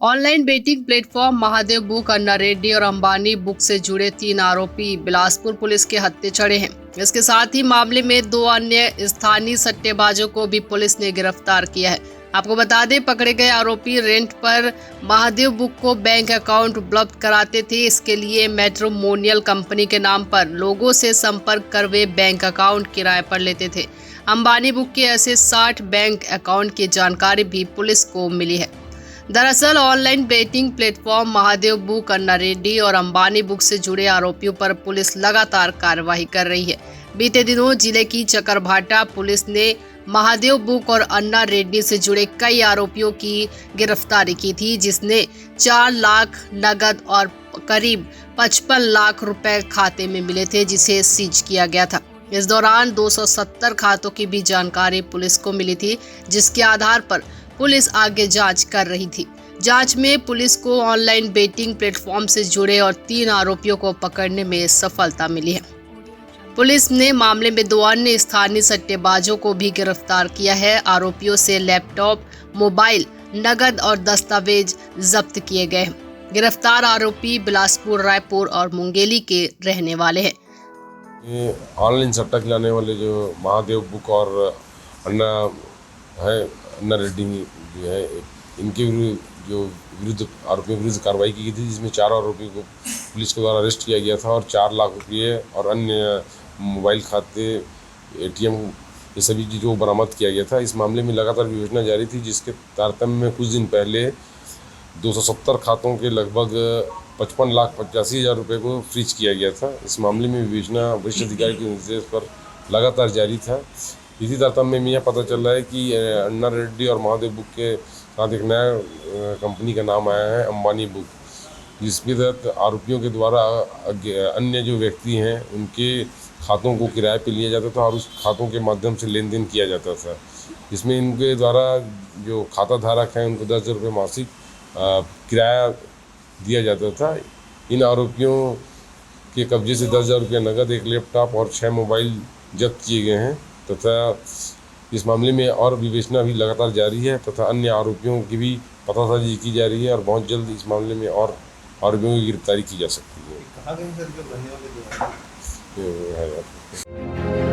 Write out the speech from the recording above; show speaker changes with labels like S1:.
S1: Online betting platform Mahadev book, Anna Reddy और Ambani book से जुड़े 3 आरोपी बिलासपुर पुलिस के हत्थे चढ़े हैं। इसके साथ ही मामले में 2 अन्य स्थानीय सट्टेबाजों को भी पुलिस ने गिरफ्तार किया है। आपको बता दें, पकड़े गए आरोपी रेंट पर महादेव बुक को बैंक अकाउंट उपलब्ध कराते थे। इसके लिए मैट्रिमोनियल कंपनी के नाम पर लोगों से संपर्क कर वे बैंक अकाउंट किराए पर लेते थे। अंबानी बुक के ऐसे 60 बैंक अकाउंट की जानकारी भी पुलिस को मिली है। दरअसल online betting platform Mahadev book, Anna Reddy और अंबानी बुक से जुड़े आरोपियों पर पुलिस लगातार कार्रवाई कर रही है। बीते दिनों जिले की चकरभाटा पुलिस ने महादेव बुक और अन्ना रेड्डी से जुड़े कई आरोपियों की गिरफ्तारी की थी, जिसने 4 लाख नगद और करीब 55 लाख रुपए खाते में मिले थे, जिसे सीज किया गया था। इस दौरान 270 खातों की भी जानकारी पुलिस को मिली थी, जिसके आधार पर पुलिस आगे जांच कर रही थी। जांच में पुलिस को ऑनलाइन बेटिंग प्लेटफॉर्म से जुड़े और 3 आरोपियों को पकड़ने में सफलता मिली है। पुलिस ने मामले में 2 अन्य स्थानीय सट्टेबाजों को भी गिरफ्तार किया है। आरोपियों से लैपटॉप, मोबाइल, नगद और दस्तावेज जब्त किए गए हैं। गिरफ्तार आरोपी बिलासपुर, रायपुर और मुंगेली के रहने वाले हैं।
S2: ऑनलाइन सट्टा खिलाने वाले जो महादेव बुक और अन्ना है, अन्ना रेड्डी जो है, इनके विरुद्ध आरोपियों के विरुद्ध कार्रवाई की गई थी, जिसमें 4 आरोपियों को पुलिस के द्वारा अरेस्ट किया गया था और 4 लाख रुपये और अन्य मोबाइल खाते, ATM, ये सभी चीज़ों को बरामद किया गया था। इस मामले में लगातार विवेचना जारी थी, जिसके तारतम्य में कुछ दिन पहले 270 खातों के लगभग 55,85,000 रुपये को फ्रीज किया गया था। इस मामले में विवेचना वरिष्ठ अधिकारी के निर्देश पर लगातार जारी था। इसी तारतम्य में यह पता चल रहा है कि अन्ना रेड्डी और महादेव बुक के साथ एक नया कंपनी का नाम आया है, अंबानी बुक, जिसके तहत आरोपियों के द्वारा अन्य जो व्यक्ति हैं उनके खातों को किराए पे लिया जाता था और उस खातों के माध्यम से लेन देन किया जाता था। इसमें इनके द्वारा जो खाता धारक हैं उनको 10,000 रुपये मासिक किराया दिया जाता था। इन आरोपियों के कब्जे से 10,000 रुपये नगद, 1 लैपटॉप और 6 मोबाइल जब्त किए गए हैं तथा इस मामले में और विवेचना भी लगातार जारी है तथा अन्य आरोपियों की भी पतासाजी की जा रही है और बहुत जल्द इस मामले में और आरोपियों की गिरफ्तारी की जा सकती है।